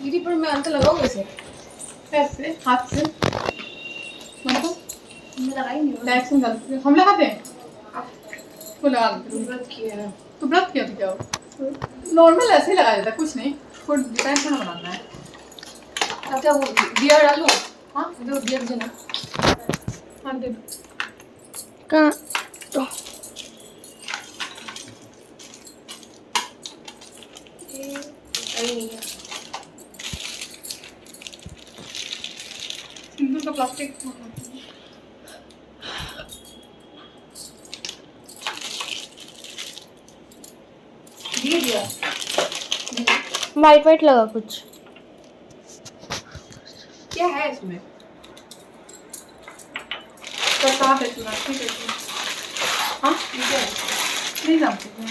दीदी पर मैं अंत लगाऊँ कैसे? कैसे? हाथ से? मतलब मैं लगाई नहीं हूँ। डायरेक्शन डालते हम लगाते हैं। वो लगा देते हैं। व्रत किया है। तो व्रत किया तो क्या हो? नॉर्मल ऐसे ही लगा देता है, कुछ नहीं। थोड़ा डिजाइन थोड़ा बनाना है। अब क्या वो दिया डालूँ? हाँ जो दिया देना। हाँ दे दो। कहाँ तो नहीं है। सिंदूर का प्लास्टिक दिया दिया। वाइट वाइट लगा कुछ। क्या है इसमें? प्रसाद है चूना, ठीक है। हाँ ठीक है। नहीं जानती हूँ।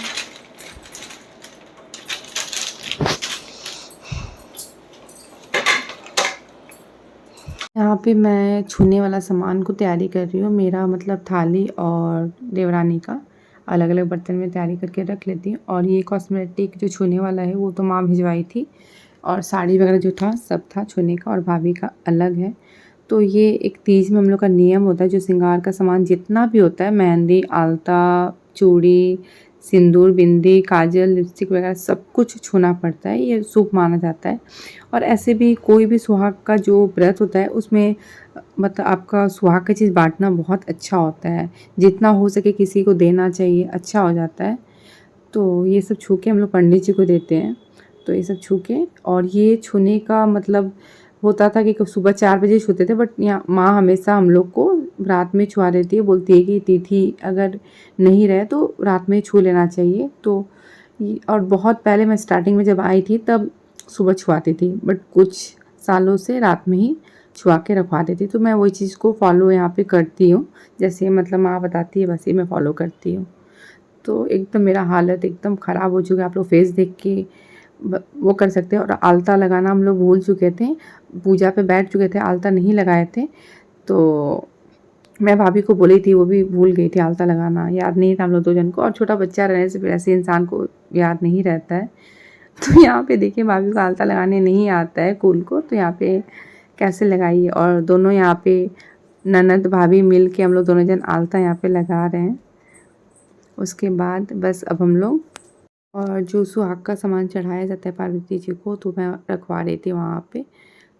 यहाँ पे मैं छूने वाला सामान को तैयारी कर रही हूँ। मेरा मतलब थाली और देवरानी का अलग अलग बर्तन में तैयारी करके रख लेती हूँ। और ये कॉस्मेटिक जो छूने वाला है वो तो माँ भिजवाई थी, और साड़ी वगैरह जो था सब था छूने का, और भाभी का अलग है। तो ये एक तीज में हम लोग का नियम होता है, जो श्रृंगार का सामान जितना भी होता है, मेहंदी, आलता, चूड़ी, सिंदूर, बिंदी, काजल, लिपस्टिक वगैरह सब कुछ छूना पड़ता है। ये शुभ माना जाता है। और ऐसे भी कोई भी सुहाग का जो व्रत होता है उसमें मतलब आपका सुहाग का चीज़ बांटना बहुत अच्छा होता है। जितना हो सके किसी को देना चाहिए, अच्छा हो जाता है। तो ये सब छू के हम लोग पंडित जी को देते हैं। तो ये सब छू के, और ये छूने का मतलब होता था कि सुबह 4 बजे छूते थे, बट यहाँ माँ हमेशा हम लोग को रात में छुआ देती है। बोलती है कि तिथि अगर नहीं रहे तो रात में छू लेना चाहिए। तो और बहुत पहले मैं स्टार्टिंग में जब आई थी तब सुबह छुआती थी, बट कुछ सालों से रात में ही छुआ के रखवा देती। तो मैं वही चीज़ को फॉलो यहाँ पे करती हूँ, जैसे मतलब माँ बताती है वैसे ही मैं फॉलो करती हूँ। तो एकदम मेरा हालत एकदम ख़राब हो चुका है। आप लोग फेस देख के वो कर सकते हैं। और आलता लगाना हम लोग भूल चुके थे, पूजा पे बैठ चुके थे, आलता नहीं लगाए थे। तो मैं भाभी को बोली थी, वो भी भूल गई थी आलता लगाना, याद नहीं था हम लोग 2 जन को। और छोटा बच्चा रहने से फिर ऐसे इंसान को याद नहीं रहता है। तो यहाँ पे देखिए भाभी को आलता लगाने नहीं आता है कूल को, तो यहाँ पे कैसे लगाइए। और दोनों यहाँ पे ननद भाभी मिल के हम लोग दोनों जन आलता यहाँ पे लगा रहे हैं। उसके बाद बस अब हम लोग, और जो सुहाग का सामान चढ़ाया जाता है पार्वती जी को, तो मैं रखवा रही थी वहाँ पे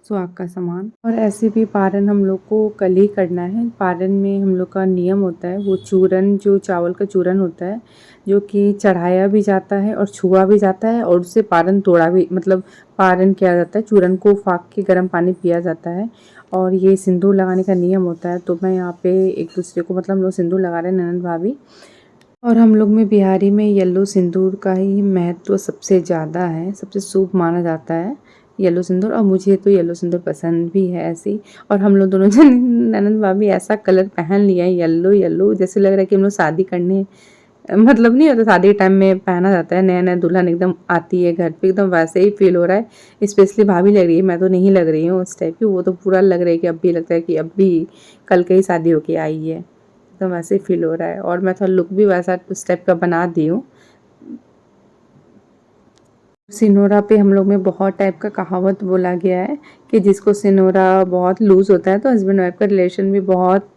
सुहाग का सामान। और ऐसे भी पारण हम लोग को कल ही करना है। पारण में हम लोग का नियम होता है, वो चूरन, जो चावल का चूरन होता है, जो कि चढ़ाया भी जाता है और छुआ भी जाता है, और उससे पारण तोड़ा भी, मतलब पारण किया जाता है। चूरन को फाँक के गर्म पानी पिया जाता है। और ये सिंदूर लगाने का नियम होता है। तो मैं यहाँ पे एक दूसरे को मतलब हम लोग सिंदूर लगा रहे हैं, ननद भाभी। और हम लोग में बिहारी में येलो सिंदूर का ही महत्व सबसे ज़्यादा है, सबसे शुभ माना जाता है येलो सिंदूर। और मुझे तो येलो सिंदूर पसंद भी है ऐसे ही। और हम लोग दोनों जन ननद भाभी ऐसा कलर पहन लिया है येलो येलो, जैसे लग रहा है कि हम लोग शादी करने, मतलब नहीं होता शादी के टाइम में पहना जाता है, नया नया दुल्हन एकदम आती है घर पे, एकदम वैसे ही फील हो रहा है। स्पेशली भाभी लग रही है, मैं तो नहीं लग रही हूँ उस टाइप की। वो तो पूरा लग रहा है कि अब भी लगता है कि अब भी कल का ही शादी होके आई है, एकदम वैसे ही फील हो रहा है। और मैं थोड़ा लुक भी वैसा उस टाइप का बना दी हूँ। सिनोरा पे हम लोग में बहुत टाइप का कहावत बोला गया है कि जिसको सिनोरा बहुत लूज़ होता है तो हस्बैंड वाइफ का रिलेशन भी बहुत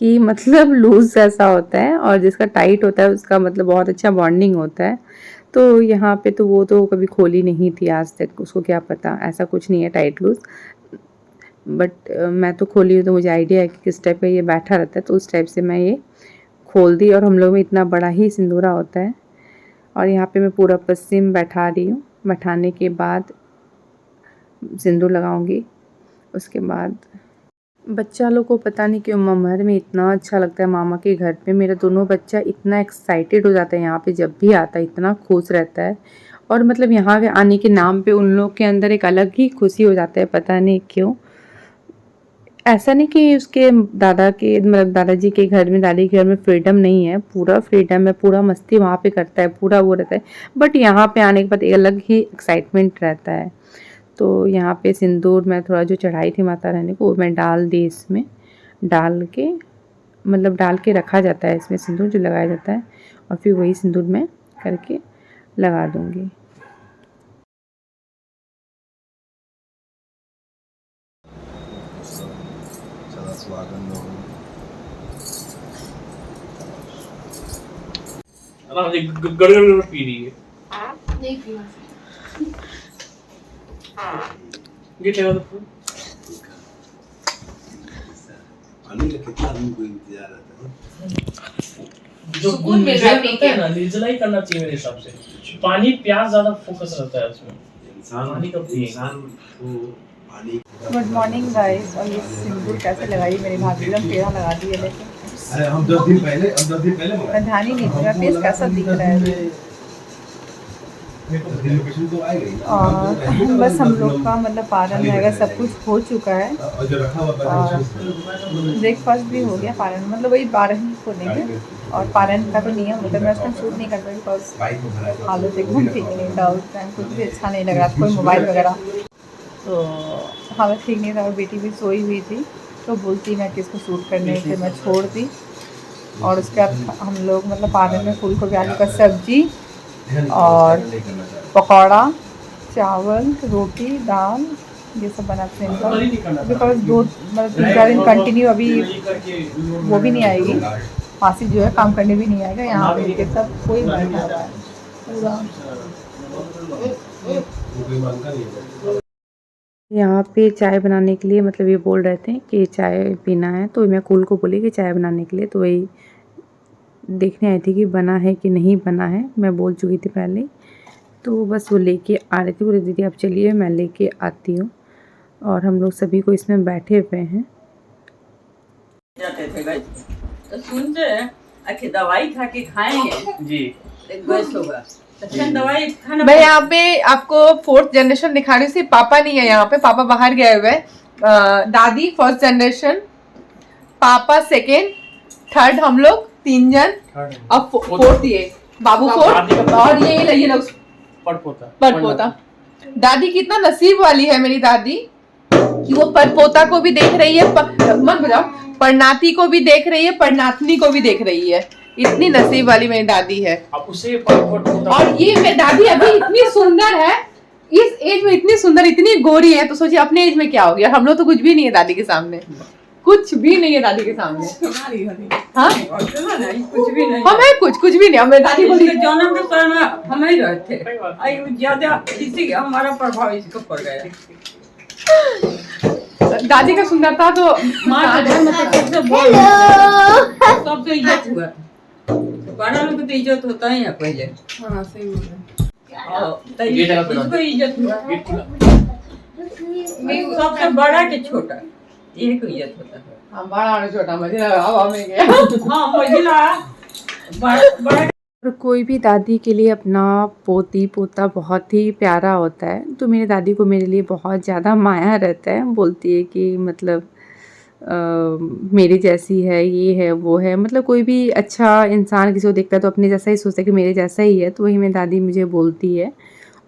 ही मतलब लूज़ ऐसा होता है, और जिसका टाइट होता है उसका मतलब बहुत अच्छा बॉन्डिंग होता है। तो यहाँ पे तो वो तो कभी खोली नहीं थी आज तक, उसको क्या पता, ऐसा कुछ नहीं है टाइट लूज़। बट मैं तो खोली हूँ तो मुझे आइडिया है कि किस टाइप का ये बैठा रहता है, तो उस टाइप से मैं ये खोल दी। और हम लोग में इतना बड़ा ही सिंदूरा होता है। और यहाँ पे मैं पूरा पश्चिम बैठा रही हूँ। बैठाने के बाद सिंदूर लगाऊंगी। उसके बाद बच्चा लोग को पता नहीं क्यों मम्हर में इतना अच्छा लगता है मामा के घर पे। मेरा दोनों बच्चा इतना एक्साइटेड हो जाता है यहाँ पे, जब भी आता है इतना खुश रहता है। और मतलब यहाँ के आने के नाम पे उन लोग के अंदर एक अलग ही खुशी हो जाता है, पता नहीं क्यों। ऐसा नहीं कि उसके दादा के मतलब दादाजी के घर में, दादी के घर में फ्रीडम नहीं है, पूरा फ्रीडम है, पूरा मस्ती वहाँ पे करता है, पूरा वो रहता है। बट यहाँ पे आने के बाद एक अलग ही एक्साइटमेंट रहता है। तो यहाँ पे सिंदूर मैं थोड़ा जो चढ़ाई थी माता रानी को, वो मैं डाल दी इसमें, डाल के मतलब डाल के रखा जाता है इसमें सिंदूर जो लगाया जाता है। और फिर वही सिंदूर मैं करके लगा दूँगी। आराम से गड़गड़ पी रही है। नहीं पीना। ये क्या होता है? पानी का कितना आदमी को इंतजार रहता है। जो सुकून मिल रहा है पी के। ना निर्जला करना चाहिए मेरे हिसाब से। पानी प्यास ज्यादा फोकस रहता है उसमें। पानी का पिए। इंसान को पानी। Good morning guys. और ये सिंदूर कैसे लगाई मेरी भाभी ने, टेढ़ा लगा दिया लेकिन अरे हम 10 दिन पहले मैं ध्यान ही नहीं दिया फेस कैसा दिख रहा है। लोकेशन तो आ गई और बस हम लोग का मतलब पारण वगैरह सब कुछ हो चुका है और जो रखा हुआ और ब्रेकफास्ट भी हो गया। पारण मतलब वही 12 ही खोलेंगे और पारण का तो नियम होता है। मैं उसमें शूट नहीं कर पाई बिकॉज बाइक में भरा हालत एकदम ठीक नहीं था उस टाइम, कुछ भी अच्छा नहीं लग रहा था, कोई मोबाइल वगैरह तो हालत ठीक नहीं था। और बेटी भी सोई हुई थी तो बोलती मैं किसको शूट करने से मैं छोड़ दी। और उसके बाद हम लोग मतलब पारण में फूल गोभी आलू का सब्जी और पकौड़ा, चावल, रोटी, दाल ये सब बनाते हैं बिकॉज 2-3-4 दिन कंटिन्यू अभी वो भी नहीं आएगी मासी जो है, काम करने भी नहीं आएगा। यहाँ पे ये सब कोई बैठा हुआ है पूरा। यहाँ पे चाय बनाने के लिए मतलब ये बोल रहे थे कि चाय पीना है तो मैं कुल को बोली कि चाय बनाने के लिए, तो वही देखने आई थी कि बना है कि नहीं बना है। मैं बोल चुकी थी पहले, तो बस वो लेके आ रही थी। बोले दीदी आप चलिए मैं लेके आती हूँ। और हम लोग सभी को इसमें बैठे हुए हैं। जाते थे गए तो सुनते हैं कि दवाई खा के खाएंगे जी। गैस होगा तो दवाई खाना। मैं यहाँ पे आपको 4th जनरेशन दिखा रही हूँ। सिर्फ पापा नहीं है यहाँ पे, पापा बाहर गए हुए हैं। दादी 1st जनरेशन, पापा 2nd, 3rd हम लोग 3 जन, अब 4th ये बाबू 4th और ये लोग परपोता। दादी कितना नसीब वाली है मेरी दादी कि वो परपोता को भी देख रही है, मत बजाओ, परनाती को भी देख रही है, परनातनी को भी देख रही है। इतनी नसीब वाली मेरी दादी है। अब उसे और ये मेरी दादी अभी इतनी सुंदर है, इस एज में इतनी सुंदर, इतनी गोरी है, तो सोचिए अपने एज में क्या हो गया। हम लोग तो कुछ भी नहीं है दादी के सामने, कुछ भी नहीं है दादी के सामने। हाँ कुछ भी नहीं हमें कुछ भी नहीं। हमें दादी बोली जन्म के समय में हम ही रहते ज्यादा इसी हमारा प्रभाव इसका पड़ गया। दादी का सुंदरता तो माँ का घर में सबसे सबसे इज्जत हुआ, बड़ा लोग तो इज्जत होता ही है पहले। हाँ सही बोल रहे इसको इज्जत हुआ, सबसे बड़ा के छोटा एक इज्जत होता है। हाँ बड़ा और छोटा मझिला हवा में गया। हाँ मझिला बड़ा। और कोई भी दादी के लिए अपना पोती पोता बहुत ही प्यारा होता है, तो मेरी दादी को मेरे लिए बहुत ज़्यादा माया रहता है। बोलती है कि मतलब मेरी जैसी है, ये है वो है, मतलब कोई भी अच्छा इंसान किसी को देखता है तो अपने जैसा ही सोचता है कि मेरे जैसा ही है, तो वही मेरी दादी मुझे बोलती है।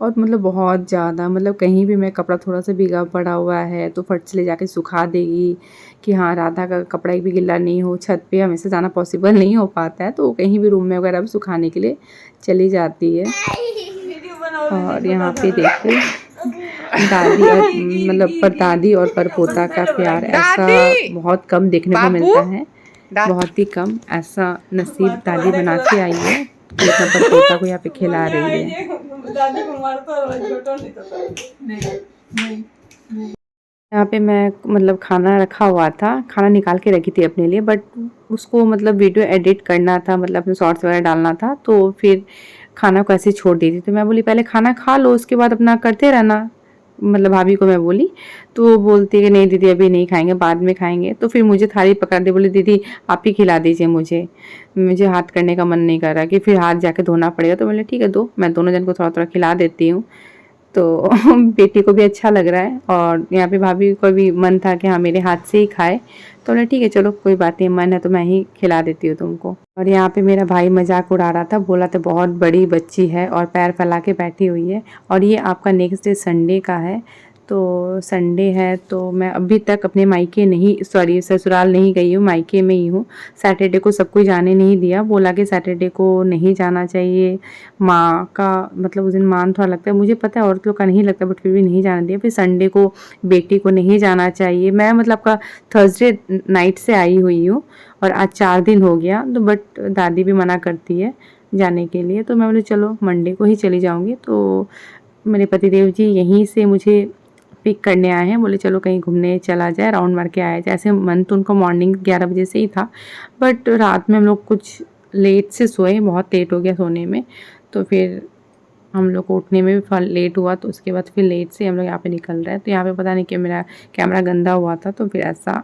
और मतलब बहुत ज़्यादा मतलब कहीं भी मैं कपड़ा थोड़ा सा भीगा पड़ा हुआ है तो फट से ले जाके सुखा देगी कि हाँ राधा का कपड़ा भी गिल्ला नहीं हो। छत पे हमेशा जाना पॉसिबल नहीं हो पाता है तो कहीं भी रूम में वगैरह भी सुखाने के लिए चली जाती है। और यहाँ पे देखिए दादी और मतलब परदादी और परपोता का प्यार ऐसा बहुत कम देखने को मिलता है, बहुत ही कम। ऐसा नसीब दादी बना के आई है कि अपना परपोता को यहाँ पे खिला रही है। दादी को मारता छोटा नहीं। यहाँ पे मैं मतलब खाना रखा हुआ था, खाना निकाल के रखी थी अपने लिए, बट उसको मतलब वीडियो एडिट करना था, मतलब अपने शॉर्ट्स वगैरह डालना था, तो फिर खाना को ऐसे छोड़ दी थी। तो मैं बोली पहले खाना खा लो उसके बाद अपना करते रहना, मतलब भाभी को मैं बोली। तो वो बोलती है कि नहीं दीदी अभी नहीं खाएंगे, बाद में खाएंगे। तो फिर मुझे थाली पकड़ दी, बोली दीदी आप ही खिला दीजिए, मुझे हाथ करने का मन नहीं कर रहा कि फिर हाथ जाके धोना पड़ेगा। तो बोले ठीक है दो, मैं दोनों जन को थोड़ा थोड़ा खिला देती हूँ। तो बेटी को भी अच्छा लग रहा है और यहाँ पे भाभी को भी मन था कि हाँ मेरे हाथ से ही खाए, तो बोले ठीक है चलो कोई बात नहीं, मन है तो मैं ही खिला देती हूँ तुमको। और यहाँ पे मेरा भाई मजाक उड़ा रहा था, बोला था बहुत बड़ी बच्ची है और पैर फैला के बैठी हुई है। और ये आपका नेक्स्ट डे संडे का है, तो संडे है तो मैं अभी तक अपने मायके नहीं, सॉरी ससुराल नहीं गई हूँ, मायके में ही हूँ। सैटरडे को सबको जाने नहीं दिया, बोला कि सैटरडे को नहीं जाना चाहिए, माँ का मतलब उस दिन मान थोड़ा लगता है, मुझे पता है औरत लोग का नहीं लगता बट फिर भी नहीं जाने दिया। फिर संडे को बेटी को नहीं जाना चाहिए। मैं मतलब का थर्सडे नाइट से आई हुई हूँ और आज 4 दिन हो गया, तो बट दादी भी मना करती है जाने के लिए। तो मैं बोली चलो मंडे को ही चली जाऊँगी। तो मेरे पतिदेव जी यहीं से मुझे पिक करने आए हैं, बोले चलो कहीं घूमने चला जाए, राउंड मार के आया जाए। ऐसे मन तो उनका मॉर्निंग 11 बजे से ही था, बट रात में हम लोग कुछ लेट से सोए, बहुत लेट हो गया सोने में, तो फिर हम लोग को उठने में भी लेट हुआ। तो उसके बाद फिर लेट से हम लोग यहाँ पे निकल रहे हैं। तो यहाँ पे पता नहीं कि मेरा कैमरा गंदा हुआ था, तो फिर ऐसा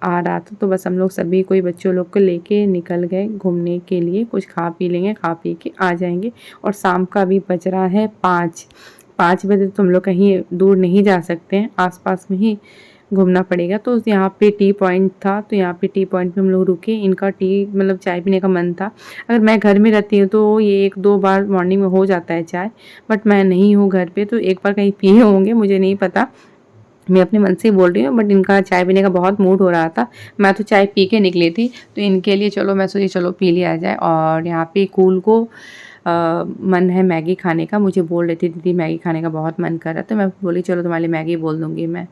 आ रहा था। तो बस हम लोग सभी कोई बच्चों लोग को लेके निकल गए घूमने के लिए, कुछ खा पी लेंगे, खा पी के आ जाएंगे। और शाम का अभी बज रहा है 5 बजे। तो हम लोग कहीं दूर नहीं जा सकते हैं, आसपास में ही घूमना पड़ेगा। तो यहाँ पे टी पॉइंट था, तो यहाँ पे टी पॉइंट पे हम लोग रुके। इनका टी मतलब चाय पीने का मन था। अगर मैं घर में रहती हूँ तो ये 1-2 बार मॉर्निंग में हो जाता है चाय, बट मैं नहीं हूँ घर पे, तो एक बार कहीं पिए होंगे, मुझे नहीं पता, मैं अपने मन से ही बोल रही हूँ। बट इनका चाय पीने का बहुत मूड हो रहा था, मैं तो चाय पी के निकली थी। तो इनके लिए चलो मैं सोची चलो पी लिया जाए। और यहाँ पे कूल को मन है मैगी खाने का, मुझे बोल रही थी दीदी मैगी खाने का बहुत मन कर रहा है। तो मैं बोली चलो तुम्हारे लिए मैगी बोल दूँगी मैं।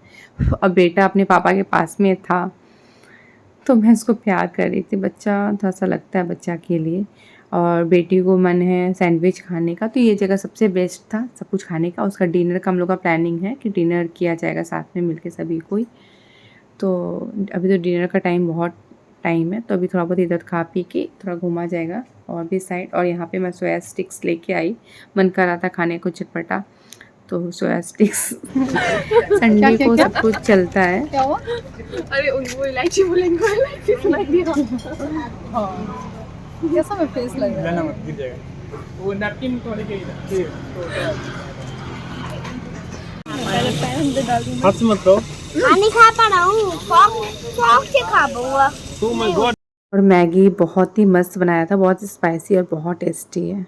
अब बेटा अपने पापा के पास में था, तो मैं उसको प्यार कर रही थी। बच्चा थोड़ा सा लगता है बच्चा के लिए। और बेटी को मन है सैंडविच खाने का, तो ये जगह सबसे बेस्ट था सब कुछ खाने का। उसका डिनर का हम लोग का प्लानिंग है कि डिनर किया जाएगा साथ में मिलके सभी कोई। तो अभी तो डिनर का बहुत टाइम है, तो अभी थोड़ा बहुत इधर खा पी के थोड़ा घूमा जाएगा और भी साइड। और यहाँ पे मैं सोया स्टिक्स लेके आई, मन कर रहा था खाने को चटपटा, तो सोया स्टिक्स संडे को सब कुछ चलता है। क्या हुआ? अरे वो इलायची बोलेंगे, इलायची सुनाई दे रहा। हाँ कैसा मैं फेस लग रहा है? ना मत गिर जाएगा, वो नैपकिन थोड़े के हाथ से मत लो। पानी खा पा रहा हूँ, फॉक से खा पाऊंगा। Oh my God। और मैगी बहुत ही मस्त बनाया था, बहुत स्पाइसी और बहुत टेस्टी है।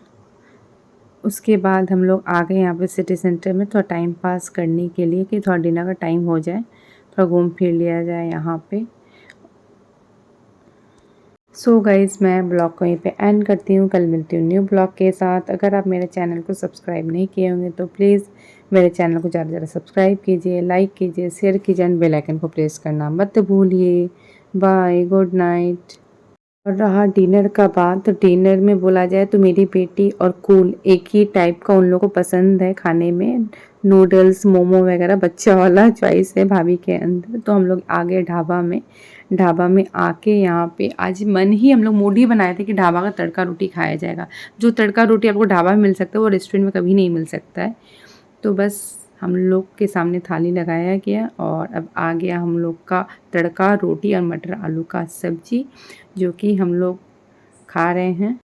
उसके बाद हम लोग आ गए यहाँ पे सिटी सेंटर में थोड़ा टाइम पास करने के लिए, कि थोड़ा डिनर का टाइम हो जाए, थोड़ा घूम फिर लिया जाए यहाँ पे। सो गाइज़ मैं ब्लॉग को यहीं पे एंड करती हूँ। कल मिलती हूँ न्यू ब्लॉग के साथ। अगर आप मेरे चैनल को सब्सक्राइब नहीं किए होंगे तो प्लीज़ मेरे चैनल को ज़्यादा से ज़्यादा सब्सक्राइब कीजिए, लाइक कीजिए, शेयर कीजिए एंड बेल आइकन को प्रेस करना मत भूलिए। Bye, good night. और रहा डिनर का बात, तो डिनर में बोला जाए तो मेरी बेटी और कूल एक ही टाइप का उन लोगों को पसंद है खाने में, नूडल्स मोमो वगैरह बच्चा वाला चॉइस है भाभी के अंदर। तो हम लोग आ गए ढाबा में आके यहाँ पे आज मन ही हम लोग मूड ही बनाए थे कि ढाबा का तड़का रोटी खाया जाएगा। जो तड़का रोटी आपको ढाबा में मिल सकता है वो रेस्टोरेंट में कभी नहीं मिल सकता है। तो बस हम लोग के सामने थाली लगाया गया और अब आ गया हम लोग का तड़का रोटी और मटर आलू का सब्जी, जो कि हम लोग खा रहे हैं।